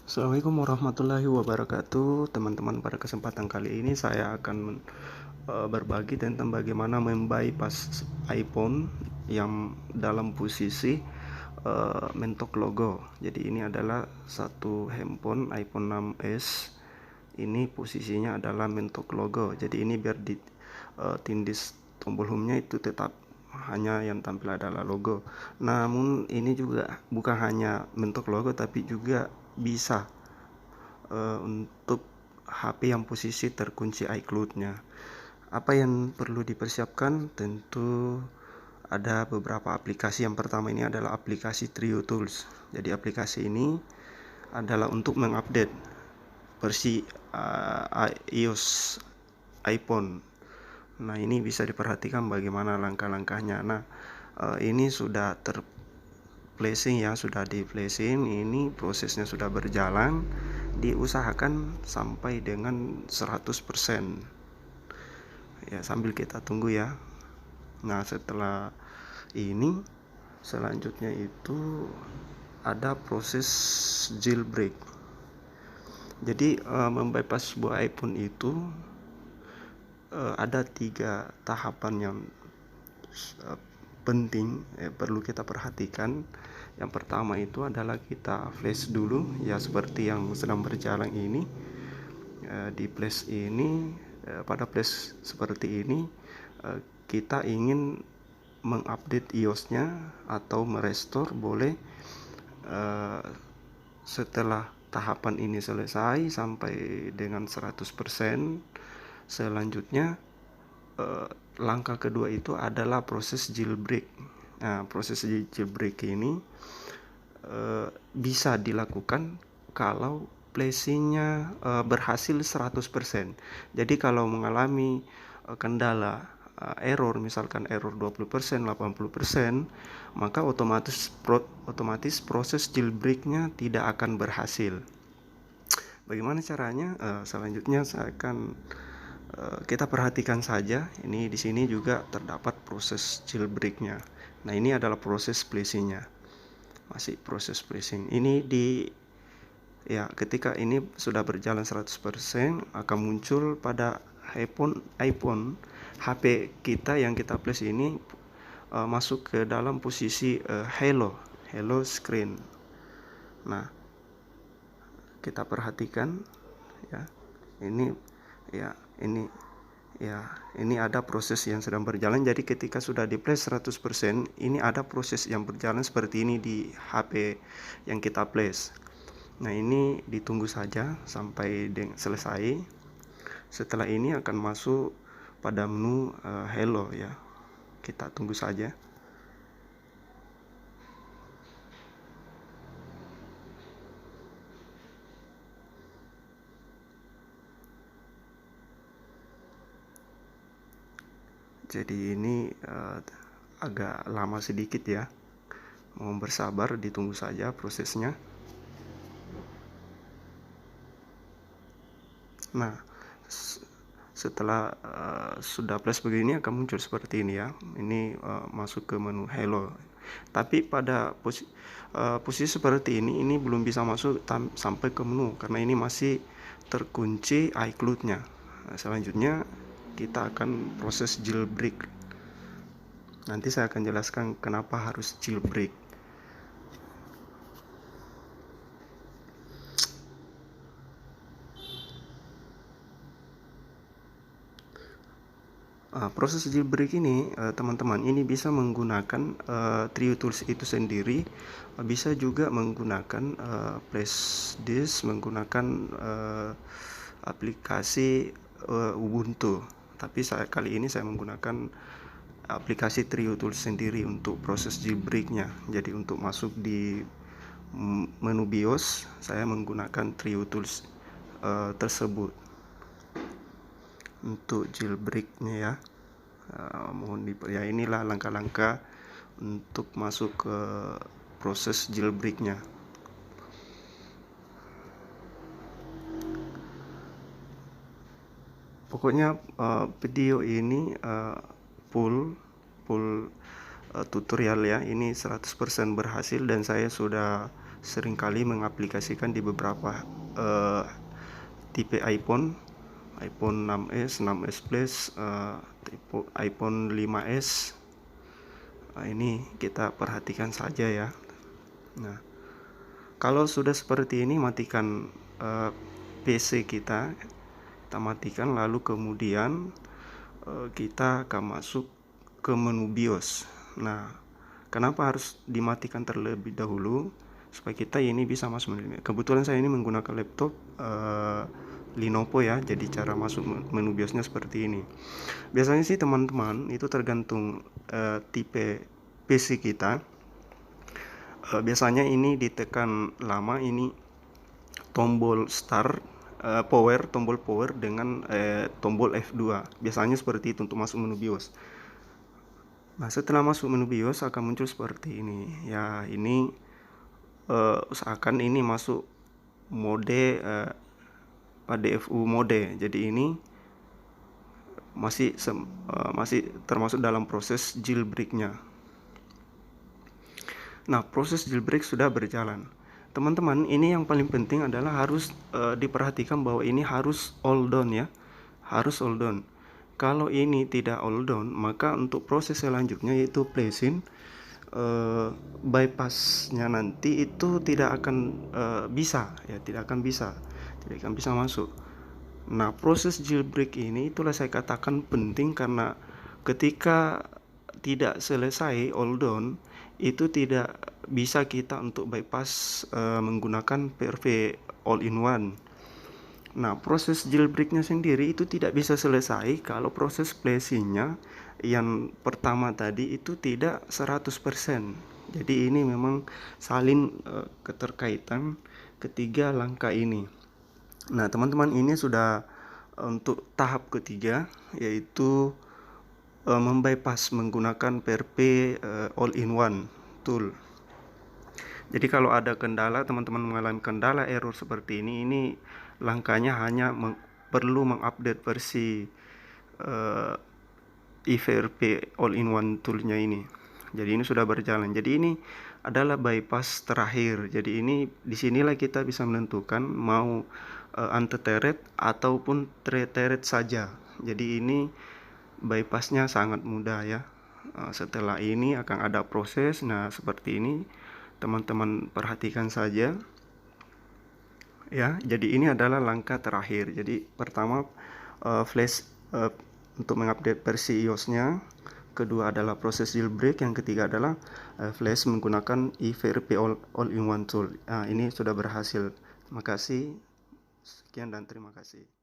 Assalamualaikum warahmatullahi wabarakatuh, teman-teman. Pada kesempatan kali ini saya akan berbagi tentang bagaimana membypass iPhone yang dalam posisi mentok logo. Jadi ini adalah satu handphone iPhone 6s. Ini posisinya adalah mentok logo. Jadi ini biar di tindis tombol home-nya itu tetap hanya yang tampil adalah logo. Namun ini juga bukan hanya bentuk logo, tapi juga bisa untuk HP yang posisi terkunci iCloud-nya. Apa yang perlu dipersiapkan? Tentu ada beberapa aplikasi. Yang pertama ini adalah aplikasi Trio Tools. Jadi aplikasi ini adalah untuk mengupdate versi iOS iPhone. Nah, ini bisa diperhatikan bagaimana langkah-langkahnya. Nah, ini sudah flashing ya, sudah di flashing. Ini prosesnya sudah berjalan. Diusahakan sampai dengan 100% ya, sambil kita tunggu ya. Nah, setelah ini selanjutnya itu ada proses jailbreak. Jadi membypass sebuah iPhone itu ada 3 tahapan yang penting perlu kita perhatikan. Yang pertama itu adalah kita flash dulu ya, seperti yang sedang berjalan ini. Di flash ini, pada flash seperti ini kita ingin mengupdate iOS-nya atau merestore boleh. Setelah tahapan ini selesai sampai dengan 100%, selanjutnya langkah kedua itu adalah proses jailbreak. Nah, proses jailbreak ini bisa dilakukan kalau flashingnya berhasil 100%. Jadi kalau mengalami kendala error, misalkan error 20%, 80%, maka otomatis proses jailbreaknya tidak akan berhasil. Bagaimana caranya? Selanjutnya saya akan kita perhatikan saja. Ini di sini juga terdapat proses jailbreaknya. Nah, ini adalah proses flashingnya. Masih proses flashing. Ini ketika ini sudah berjalan 100%, akan muncul pada iPhone HP kita yang kita flash ini masuk ke dalam posisi hello screen. Nah, kita perhatikan ya. Ini ada proses yang sedang berjalan. Jadi ketika sudah di flash 100%, ini ada proses yang berjalan seperti ini di HP yang kita flash. Nah, ini ditunggu saja sampai selesai. Setelah ini akan masuk pada menu hello ya. Kita tunggu saja. Jadi ini agak lama sedikit ya. Mohon bersabar, ditunggu saja prosesnya. Nah, setelah sudah flash begini akan muncul seperti ini ya. Ini masuk ke menu hello. Tapi pada posisi seperti ini belum bisa masuk sampai ke menu karena ini masih terkunci iCloud-nya. Nah, selanjutnya kita akan proses jailbreak. Nanti saya akan jelaskan kenapa harus jailbreak. Proses jailbreak ini teman-teman ini bisa menggunakan Trio Tools itu sendiri, bisa juga menggunakan flash disk, menggunakan aplikasi Ubuntu. Tapi kali ini saya menggunakan aplikasi Trio Tools sendiri untuk proses jailbreaknya. Jadi untuk masuk di menu BIOS saya menggunakan Trio Tools tersebut untuk jailbreaknya ya. Inilah langkah-langkah untuk masuk ke proses jailbreaknya. Pokoknya video ini full tutorial ya. Ini 100% berhasil dan saya sudah seringkali mengaplikasikan di beberapa tipe iPhone 6s, 6s Plus, tipe iPhone 5s. Ini kita perhatikan saja ya. Nah, kalau sudah seperti ini, matikan PC kita matikan, lalu kemudian kita akan masuk ke menu BIOS. Nah, kenapa harus dimatikan terlebih dahulu? Supaya kita ini bisa masuk menu. Kebetulan saya ini menggunakan laptop Lenovo ya, jadi cara masuk menu BIOSnya seperti ini. Biasanya sih teman-teman, itu tergantung tipe PC kita. Biasanya ini ditekan lama, ini tombol start, tombol power dengan tombol F2. Biasanya seperti itu untuk masuk menu BIOS. Nah, setelah masuk menu BIOS akan muncul seperti ini. Ya, ini usahakan ini masuk mode ADFU mode. Jadi ini masih termasuk dalam proses jailbreaknya. Nah, proses jailbreak sudah berjalan. Teman-teman, ini yang paling penting adalah harus diperhatikan bahwa ini harus all done ya, harus all done. Kalau ini tidak all done, maka untuk proses selanjutnya yaitu flashing, bypassnya nanti itu tidak akan bisa ya, tidak akan bisa masuk. Nah, proses jailbreak ini itulah saya katakan penting, karena ketika tidak selesai all done, itu tidak bisa kita untuk bypass menggunakan PRV all-in-one. Nah, proses jailbreaknya sendiri itu tidak bisa selesai kalau proses flashingnya yang pertama tadi itu tidak 100%. Jadi ini memang saling keterkaitan ketiga langkah ini. Nah, teman-teman, ini sudah untuk tahap ketiga, yaitu membypass menggunakan PRP all-in-one tool. Jadi kalau ada kendala, teman-teman mengalami kendala error seperti ini langkahnya hanya perlu mengupdate versi IVRP all-in-one toolnya ini. Jadi ini sudah berjalan. Jadi ini adalah bypass terakhir. Jadi ini disinilah kita bisa menentukan mau untethered ataupun tethered saja. Jadi ini bypassnya sangat mudah ya. Setelah ini akan ada proses. Nah, seperti ini teman-teman perhatikan saja ya. Jadi ini adalah langkah terakhir. Jadi pertama flash untuk mengupdate versi iOS-nya, kedua adalah proses jailbreak, yang ketiga adalah flash menggunakan IVRP all-in-one tool. Ini sudah berhasil. Terima kasih. Sekian dan terima kasih.